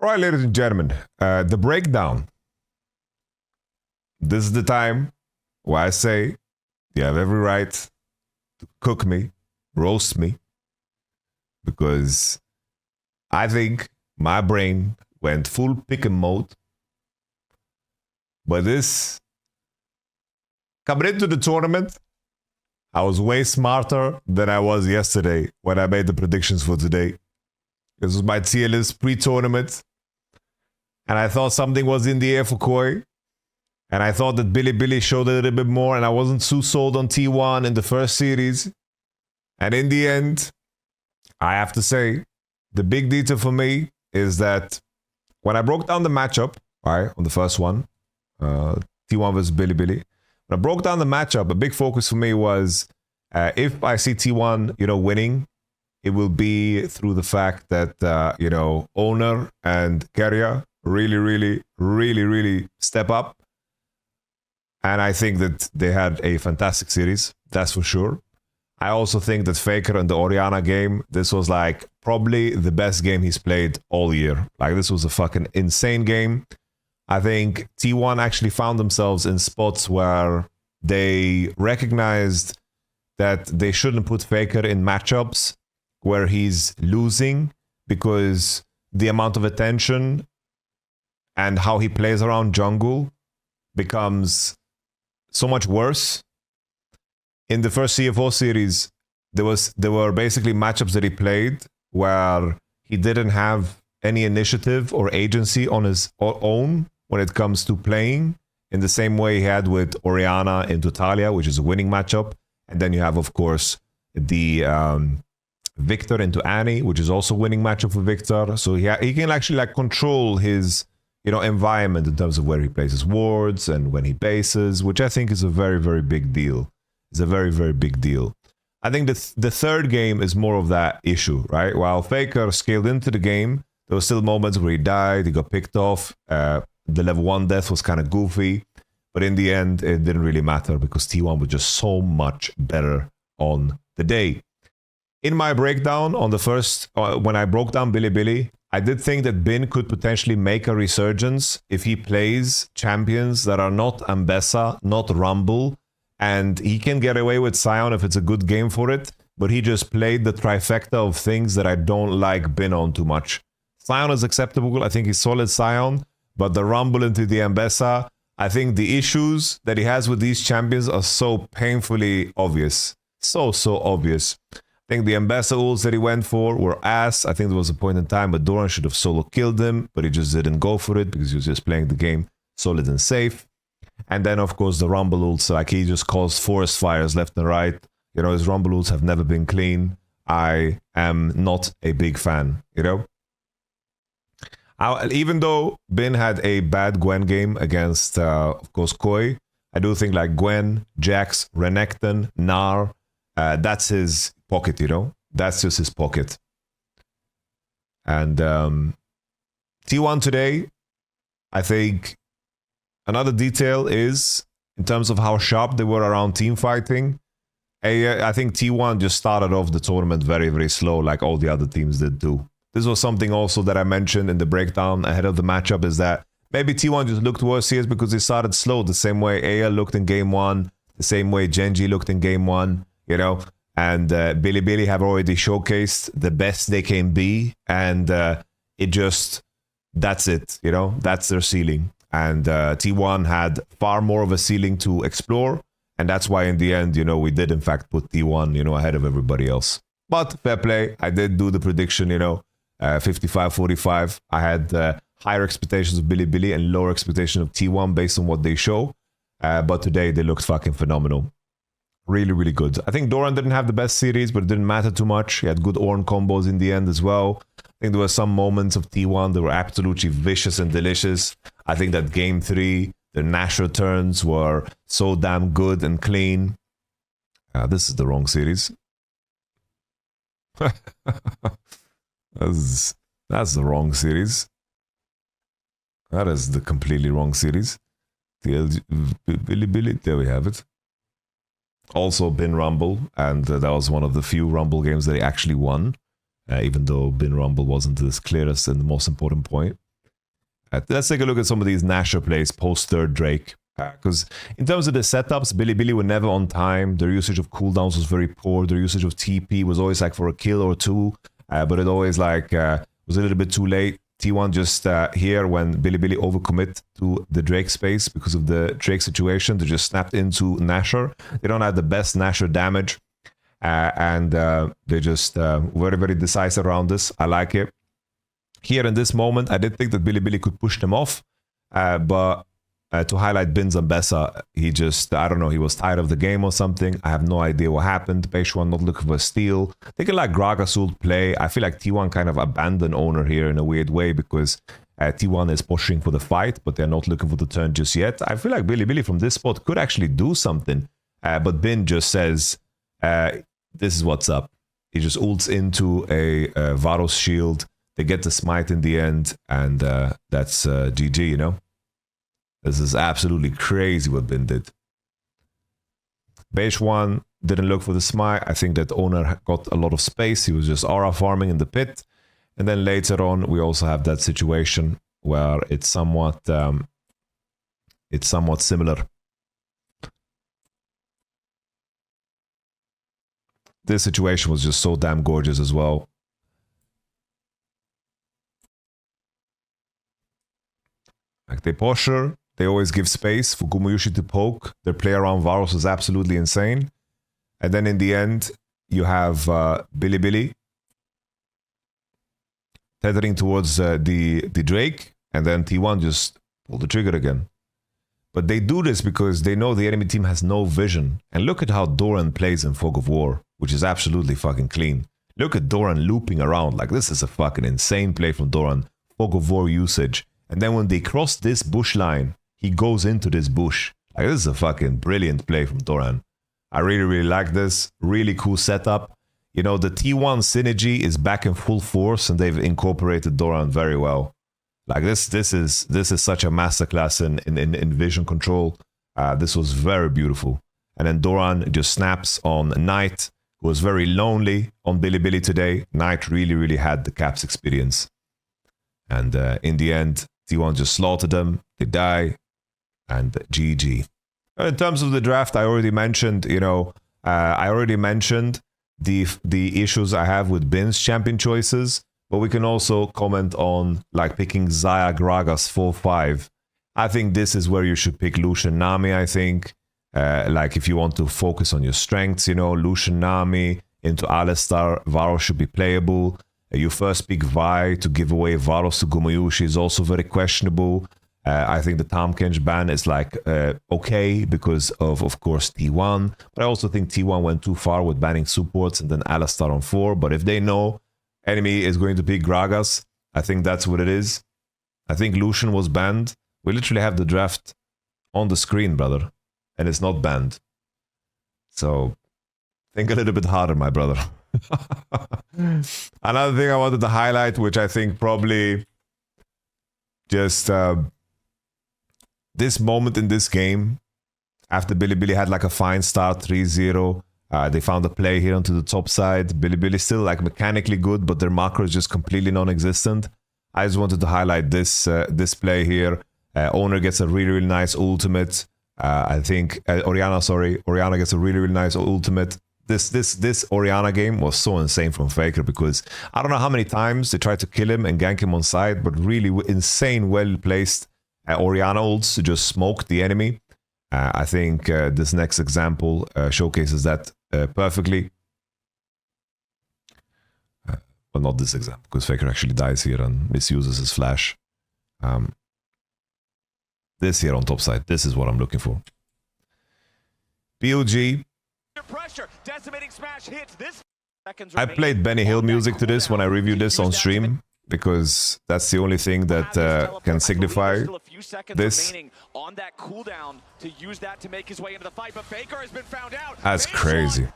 All right, ladies and gentlemen, the breakdown. This is the time where I say you have every right to cook me, roast me, because I think my brain went full pick-em mode. But coming into the tournament, I was way smarter than I was yesterday when I made the predictions for today. This was my tier list pre-tournament. And I thought something was in the air for Koi. And I thought that Billy showed a little bit more. And I wasn't too sold on T1 in the first series. And in the end, I have to say, the big detail for me is that when I broke down the matchup, right, on the first one, T1 versus Billy. When I broke down the matchup, a big focus for me was if I see T1, winning, it will be through the fact that, Owner and Carrier really step up. And I think that they had a fantastic series, that's for sure. I also think that Faker and the Orianna game, this was like probably the best game he's played all year. Like, this was a fucking insane game. I think T1 actually found themselves in spots where they recognized that they shouldn't put Faker in matchups where he's losing, because the amount of attention and how he plays around jungle becomes so much worse. In the first CFO series, there were basically matchups that he played where he didn't have any initiative or agency on his own when it comes to playing, in the same way he had with Orianna into Talia, which is a winning matchup. And then you have, of course, the Victor into Annie, which is also a winning matchup for Victor. So he can actually control his environment in terms of where he places wards and when he bases, which I think is a very, very big deal. It's a very, very big deal. I think the third game is more of that issue, right? While Faker scaled into the game, there were still moments where he died, he got picked off. The level 1 death was kind of goofy. But in the end, it didn't really matter because T1 was just so much better on the day. In my breakdown on the first, when I broke down Billy, I did think that Bin could potentially make a resurgence if he plays champions that are not Ambessa, not Rumble, and he can get away with Sion if it's a good game for it, but he just played the trifecta of things that I don't like Bin on too much. Sion is acceptable, I think he's solid Sion, but the Rumble into the Ambessa, I think the issues that he has with these champions are so painfully obvious. So obvious. I think the Ambessa ults that he went for were ass. I think there was a point in time where Doran should have solo killed him, but he just didn't go for it because he was just playing the game solid and safe. And then, of course, the Rumble ults, like he just caused forest fires left and right. His Rumble ults have never been clean. I am not a big fan, Even though Bin had a bad Gwen game against, of course, Koi, I do think like Gwen, Jax, Renekton, Gnar, that's his pocket, That's just his pocket. And T1 today, I think another detail is, in terms of how sharp they were around team fighting, I think T1 just started off the tournament very, very slow, like all the other teams did too. This was something also that I mentioned in the breakdown ahead of the matchup, is that maybe T1 just looked worse here because they started slow, the same way Aya looked in game 1, the same way Genji looked in game 1, and Billy have already showcased the best they can be, and that's it, that's their ceiling. And T1 had far more of a ceiling to explore, and that's why in the end, we did in fact put T1, ahead of everybody else. But fair play, I did do the prediction, 55-45. I had higher expectations of Billy and lower expectations of T1 based on what they show. But today they looked fucking phenomenal. Really, really good. I think Doran didn't have the best series, but it didn't matter too much. He had good Ornn combos in the end as well. I think there were some moments of T1 that were absolutely vicious and delicious. I think that game 3, the Nash returns were so damn good and clean. This is the wrong series. That's the wrong series. That is the completely wrong series. Billy, there we have it. Also Bin Rumble, and that was one of the few Rumble games that he actually won, even though Bin Rumble wasn't the clearest and the most important point. Let's take a look at some of these Nasher plays post third Drake. Because in terms of the setups, Bilibili were never on time. Their usage of cooldowns was very poor. Their usage of TP was always like for a kill or two. But it always like was a little bit too late. T1 just here when Bilibili overcommit to the Drake space because of the Drake situation. They just snapped into Nasher. They don't have the best Nasher damage. And they just very, very decisive around this. I like it. Here in this moment, I did think that Bilibili could push them off. But to highlight Bin Zambesa, he just, I don't know, he was tired of the game or something. I have no idea what happened. Peijuan not looking for a steal. They can like Gragas ult play. I feel like T1 kind of abandoned Owner here in a weird way because T1 is pushing for the fight, but they're not looking for the turn just yet. I feel like Bilibili from this spot could actually do something. But Bin just says, this is what's up. He just ults into a Varos shield. They get the smite in the end, and that's GG, you know? This is absolutely crazy what Bin did. Peijuan didn't look for the smite. I think that Owner got a lot of space. He was just aura farming in the pit. And then later on, we also have that situation where it's somewhat similar. This situation was just so damn gorgeous as well. Like they push her. They always give space for Gumayusi to poke. Their play around Varos is absolutely insane. And then in the end, you have Bilibili tethering towards the Drake. And then T1 just pull the trigger again. But they do this because they know the enemy team has no vision. And look at how Doran plays in Fog of War, which is absolutely fucking clean. Look at Doran looping around. Like, this is a fucking insane play from Doran. Fog of War usage. And then when they cross this bush line, he goes into this bush. Like, this is a fucking brilliant play from Doran. I really, really like this. Really cool setup. You know, the T1 synergy is back in full force, and they've incorporated Doran very well. Like, this is such a masterclass in vision control. This was very beautiful. And then Doran just snaps on Knight, who was very lonely on Bilibili today. Knight really, really had the Caps experience. And in the end, T1 just slaughtered them. They die. And GG. In terms of the draft, I already mentioned, you know, the issues I have with Bin's champion choices, but we can also comment on like picking Xayah Gragas 4-5. I think this is where you should pick Lucian Nami, I think. Like if you want to focus on your strengths, you know, Lucian Nami into Alistar, Varos should be playable. You first pick Vi to give away Varos to Gumayusi is also very questionable. I think the Tahm-Kench ban is like okay because of course T1, but I also think T1 went too far with banning supports and then Alistar on 4. But if they know enemy is going to pick Gragas, I think that's what it is. I think Lucian was banned. We literally have the draft on the screen, brother, and it's not banned. So think a little bit harder, my brother. Another thing I wanted to highlight, which I think probably just this moment in this game, after Bilibili had like a fine start, 3-0, they found a play here onto the top side. Bilibili still like mechanically good, but their macro is just completely non-existent. I just wanted to highlight this play here. Owner gets a really, really nice ultimate. I think Orianna gets a really, really nice ultimate. This Orianna game was so insane from Faker because I don't know how many times they tried to kill him and gank him on side, but really insane, well-placed Orianna ults to just smoke the enemy. I think this next example showcases that perfectly. Well, not this example, because Faker actually dies here and misuses his flash. This here on top side, this is what I'm looking for. BLG. I played Benny Hill music to this when I reviewed this on stream, because that's the only thing that can signify this. That's crazy.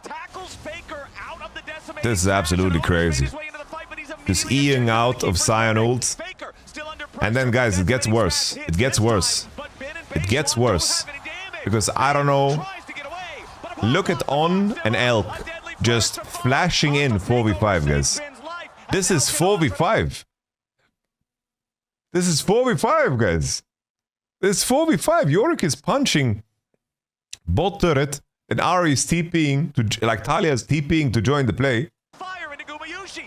This is absolutely crazy. Just Eing out of Sion ult. And then, guys, it gets worse. It gets worse. It gets worse. Because I don't know. Look at On and Elk just flashing in 4v5, guys. This is 4v5. This is 4v5, guys. This is 4v5. Yorick is punching bot turret, and Ari is TPing to, like, Talia is TPing to join the play.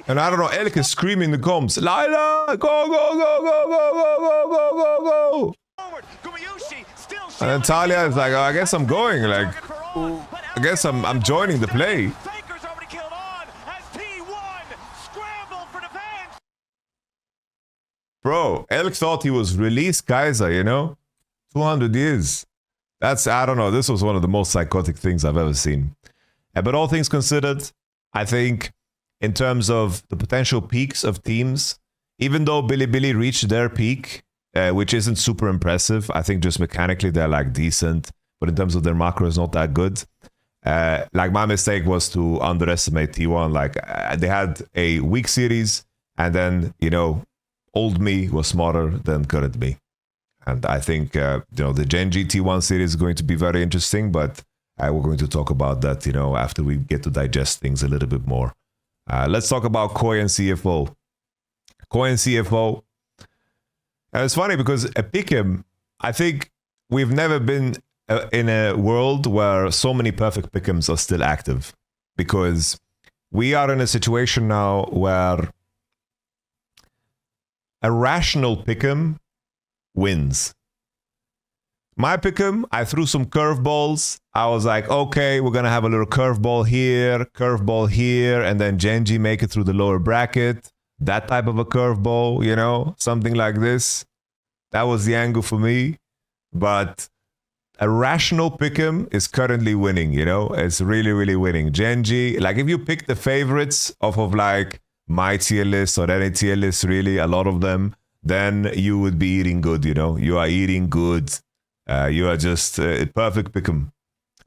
And I don't know, Elk is screaming in the comms, Lila, go, go, go, go, go, go, go, go, go, go. And then Talia is like, oh, I guess I'm going, like, I guess I'm joining the play. Bro, Elk thought he was released Kaiser, you know? 200 years. That's, I don't know, this was one of the most psychotic things I've ever seen. But all things considered, I think in terms of the potential peaks of teams, even though Bilibili reached their peak, which isn't super impressive, I think just mechanically they're like decent, but in terms of their macro is not that good. Like my mistake was to underestimate T1. Like they had a weak series, and then, you know, old me was smarter than current me. And I think, you know, the Genji T1 series is going to be very interesting, but we're going to talk about that, you know, after we get to digest things a little bit more. Let's talk about Koi and CFO. Koi and CFO. And it's funny because at Pick'em, I think we've never been in a world where so many perfect Pick'ems are still active. Because we are in a situation now where a rational Pick'em wins. My Pick'em, I threw some curveballs. I was like, okay, we're gonna have a little curveball here, and then Genji make it through the lower bracket. That type of a curveball, you know, something like this. That was the angle for me. But a rational Pick'em is currently winning, you know? It's really, really winning. Genji, like if you pick the favorites off of like my tier list or any tier list, really, a lot of them, then you would be eating good, you know? You are eating good. You are just a perfect Pick'em.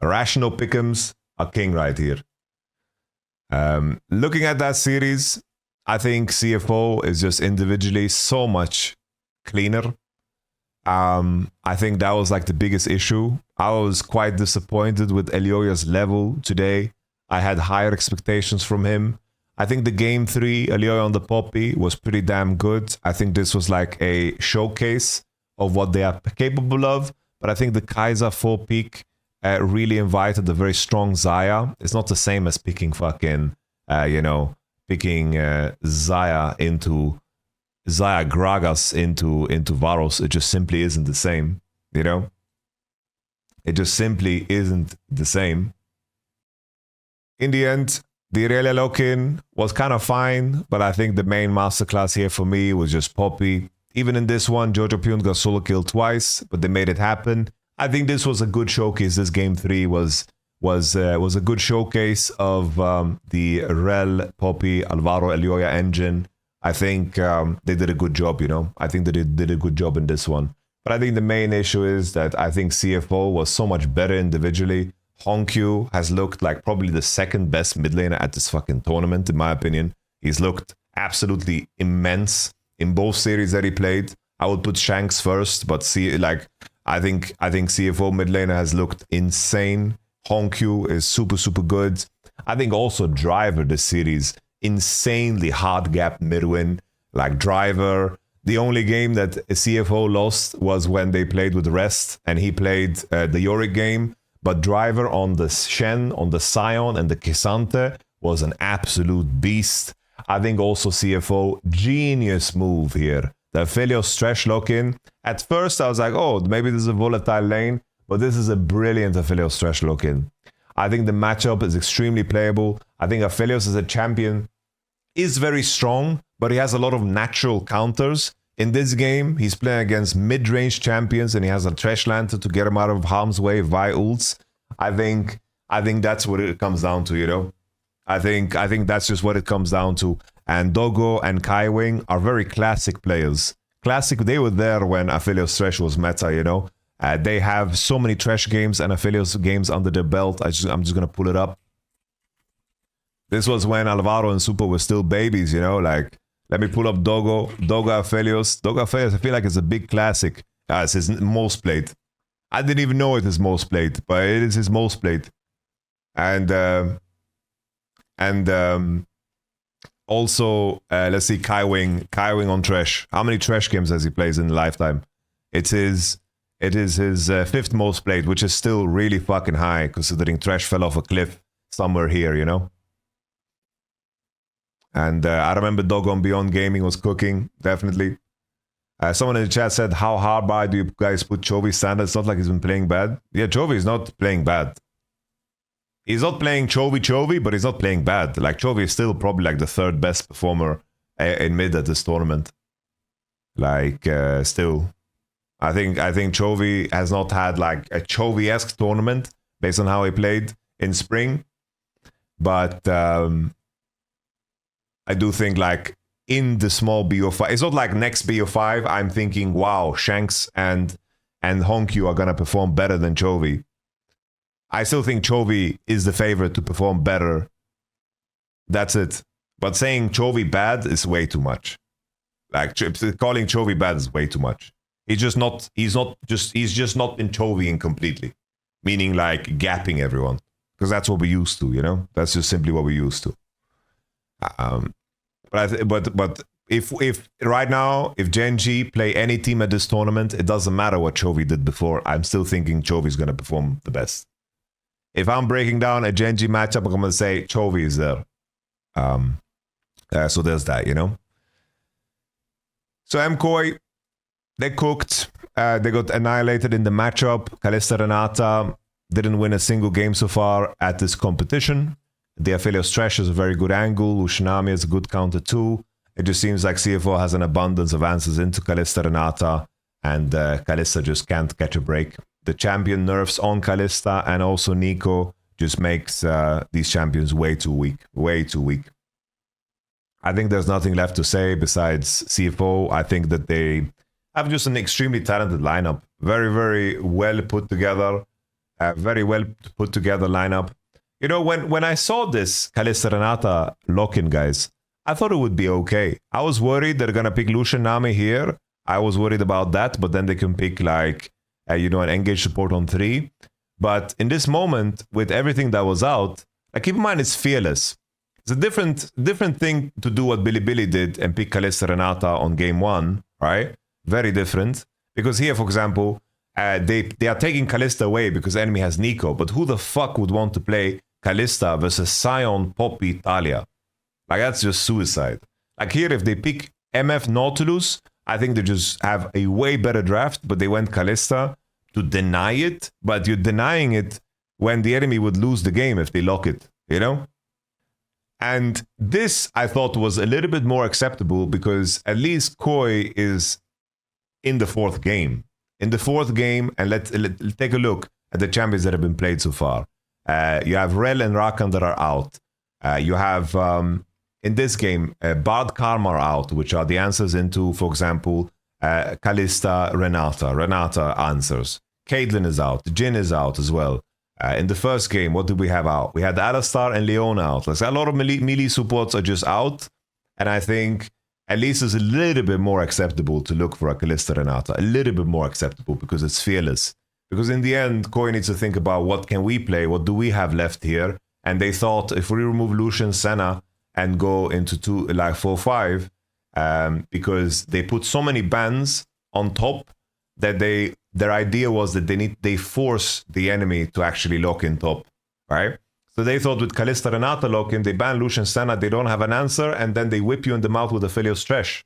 Rational Pick'ems are king right here. Looking at that series, I think CFO is just individually so much cleaner. I think that was like the biggest issue. I was quite disappointed with Elioya's level today. I had higher expectations from him. I think the game 3, Elioya on the Poppy, was pretty damn good. I think this was like a showcase of what they are capable of. But I think the Kaiser 4 peak really invited a very strong Xayah. It's not the same as picking fucking, you know, picking Xayah Gragas into Varos. It just simply isn't the same, you know? It just simply isn't the same. In the end, the Irelia lock-in was kind of fine, but I think the main masterclass here for me was just Poppy. Even in this one, Jojo Pyun got solo killed twice, but they made it happen. I think this was a good showcase. This game 3 was a good showcase of the Rel, Poppy, Alvaro, Elioya engine. I think they did a good job, you know. I think they did a good job in this one. But I think the main issue is that I think CFO was so much better individually. Honkyu has looked like probably the second best mid laner at this fucking tournament, in my opinion. He's looked absolutely immense in both series that he played. I would put Shanks first, but I think CFO mid laner has looked insane. Honkyu is super, super good. I think also Driver this series, insanely hard gap mid win. Like Driver, the only game that CFO lost was when they played with Rest and he played the Yorick game. But Driver on the Shen, on the Sion and the Kisante was an absolute beast. I think also CFO, genius move here. The Aphelios trash lock-in. At first I was like, oh, maybe this is a volatile lane, but this is a brilliant Aphelios trash lock-in. I think the matchup is extremely playable. I think Aphelios as a champion is very strong, but he has a lot of natural counters. In this game, he's playing against mid-range champions and he has a trash lantern to get him out of harm's way via ults. I think that's what it comes down to, you know? I think that's just what it comes down to. And Dogo and Kai Wing are very classic players. Classic, they were there when Aphelios Trash was meta, you know? They have so many Trash games and Aphelios games under their belt. I'm just going to pull it up. This was when Alvaro and Super were still babies, you know? Like, let me pull up Dogo Aphelios. Dogo Aphelios, I feel like it's a big classic. It's his most played. I didn't even know it is most played, but it is his most played. And Also, let's see Kai Wing on Thresh. How many Thresh games has he played in a lifetime? It is his fifth most played, which is still really fucking high considering Thresh fell off a cliff somewhere here, you know? And I remember Dog on Beyond Gaming was cooking, definitely. Someone in the chat said, how hard by do you guys put Chovy standard? It's not like he's been playing bad. Yeah, Chovy is not playing bad. He's not playing Chovy, but he's not playing bad. Like, Chovy is still probably like the third best performer in mid at this tournament. Like, still. I think Chovy has not had like a Chovy-esque tournament based on how he played in spring. But I do think like in the small BO5, it's not like next BO5, I'm thinking, wow, Shanks and Honkyu are going to perform better than Chovy. I still think Chovy is the favorite to perform better. That's it. But saying Chovy bad is way too much. Like calling Chovy bad is way too much. He's just not in Chovy completely. Meaning like gapping everyone. Because that's what we used to, you know? That's just simply what we used to. But if right now, if Gen G play any team at this tournament, it doesn't matter what Chovy did before. I'm still thinking Chovy's going to perform the best. If I'm breaking down a Gen G matchup, I'm going to say Chovy is there. So there's that, you know. So MKOI, they cooked. They got annihilated in the matchup. Kalista Renata didn't win a single game so far at this competition. The Aphelios Thresh is a very good angle. Ushinami is a good counter too. It just seems like CFO has an abundance of answers into Kalista Renata, and Kalista just can't catch a break. The champion nerfs on Kalista and also Nico just makes these champions way too weak. Way too weak. I think there's nothing left to say besides CFO. I think that they have just an extremely talented lineup. Very, very well put together. Very well put together lineup. You know, when I saw this Kalista Renata lock-in, guys, I thought it would be okay. I was worried they're going to pick Lucian Nami here. I was worried about that, but then they can pick, like, you know, an engage support on 3. But in this moment, with everything that was out, like, keep in mind, it's Fearless. It's a different thing to do what Billy did and pick Kalista Renata on game 1, right? Very different. Because here, for example, they are taking Kalista away because the enemy has Nico. But who the fuck would want to play Kalista versus Sion, Poppy, Talia? Like, that's just suicide. Like here, if they pick MF Nautilus, I think they just have a way better draft, but they went Kalista to deny it. But you're denying it when the enemy would lose the game if they lock it, you know? And this, I thought, was a little bit more acceptable because at least Koi is in the 4th game. In the 4th game, and let's take a look at the champions that have been played so far. You have Rel and Rakan that are out. You have, in this game, Bard Karma are out, which are the answers into, for example, Kalista, Renata. Renata answers. Caitlyn is out. Jhin is out as well. In the first game, what did we have out? We had Alistar and Leona out. Like, a lot of melee supports are just out. And I think at least it's a little bit more acceptable to look for a Kalista Renata. A little bit more acceptable because it's Fearless. Because in the end, Koi needs to think about what can we play? What do we have left here? And they thought if we remove Lucian, Senna, and go into 4-5, because they put so many bans on top that their idea was that they force the enemy to actually lock in top, right? So they thought with Kalista Renata lock in, they ban Lucian, Senna, they don't have an answer, and then they whip you in the mouth with Aphelios Thresh.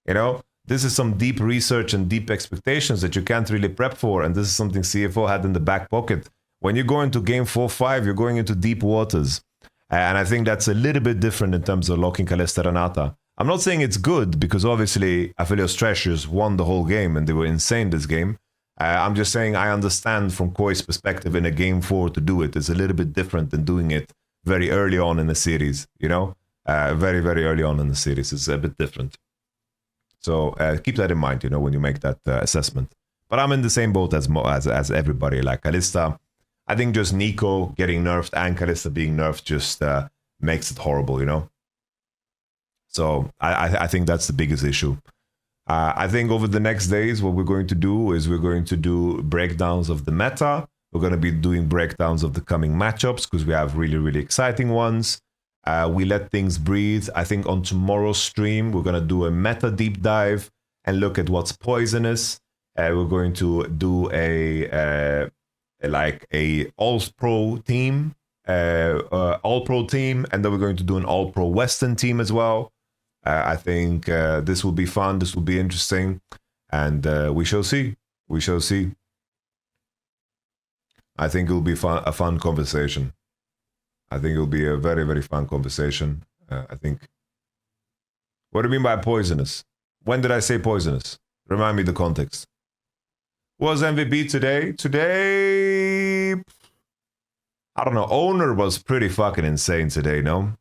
You know, this is some deep research and deep expectations that you can't really prep for, and this is something CFO had in the back pocket. When you go into game 4-5, you're going into deep waters. And I think that's a little bit different in terms of locking Kalista Renata. I'm not saying it's good, because obviously Aphelios Thresh won the whole game, and they were insane this game. I'm just saying I understand from Koi's perspective in a game 4 to do it. It's a little bit different than doing it very early on in the series, you know? Very, very early on in the series. It's a bit different. So keep that in mind, you know, when you make that assessment. But I'm in the same boat as everybody. Like Kalista, I think just Nico getting nerfed and Kalista being nerfed just makes it horrible, you know? So I think that's the biggest issue. I think over the next days, what we're going to do is we're going to do breakdowns of the meta. We're going to be doing breakdowns of the coming matchups because we have really, really exciting ones. We let things breathe. I think on tomorrow's stream, we're going to do a meta deep dive and look at what's poisonous. We're going to do a all-pro team, all-pro team, and then we're going to do an all-pro Western team as well. I think this will be fun. This will be interesting, and we shall see. We shall see. I think it will be a fun conversation. I think it will be a very, very fun conversation. I think. What do you mean by poisonous? When did I say poisonous? Remind me the context. Was MVP today? Today, I don't know. Owner was pretty fucking insane today, no?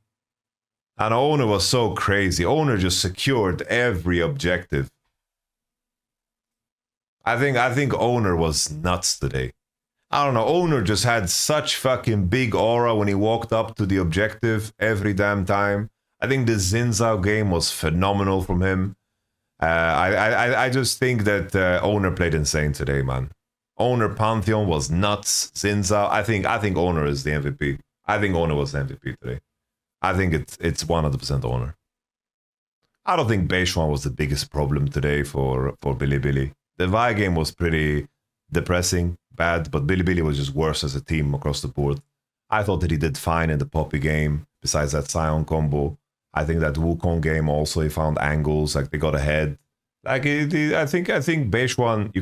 And Owner was so crazy. Owner just secured every objective. I think Owner was nuts today. I don't know. Owner just had such fucking big aura when he walked up to the objective every damn time. I think the Zinzao game was phenomenal from him. I just think that Owner played insane today, man. Owner Pantheon was nuts. Zinzao, I think Owner is the MVP. I think Owner was the MVP today. I think it's 100% Owner. I don't think Beishuan was the biggest problem today for Bilibili. The Vi game was pretty depressing, bad, but Bilibili was just worse as a team across the board. I thought that he did fine in the Poppy game, besides that Sion combo. I think that Wukong game also, he found angles, like they got ahead. Like I think Beishuan,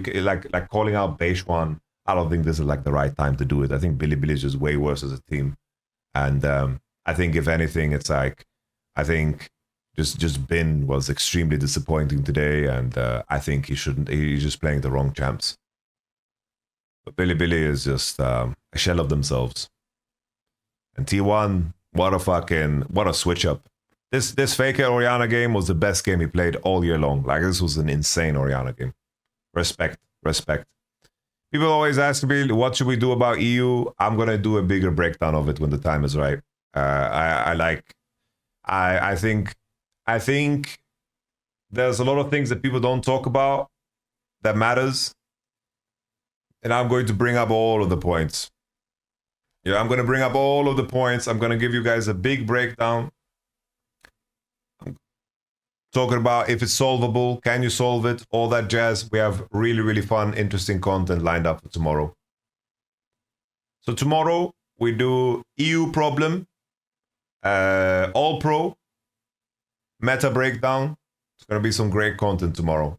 like calling out Beishuan, I don't think this is like the right time to do it. I think Bilibili is just way worse as a team. And I think if anything, it's like, I think just Bin was extremely disappointing today, and I think he's just playing the wrong champs. But Bilibili is just a shell of themselves. And T1, what a switch up. This Faker Orianna game was the best game he played all year long. Like, this was an insane Orianna game. Respect. People always ask me, what should we do about EU? I'm gonna do a bigger breakdown of it when the time is right. I think there's a lot of things that people don't talk about that matters. And I'm going to bring up all of the points. Yeah, I'm going to bring up all of the points. I'm going to give you guys a big breakdown. I'm talking about if it's solvable, can you solve it, all that jazz. We have really, really fun, interesting content lined up for tomorrow. So tomorrow, we do EU problem, all pro, meta breakdown. It's going to be some great content tomorrow.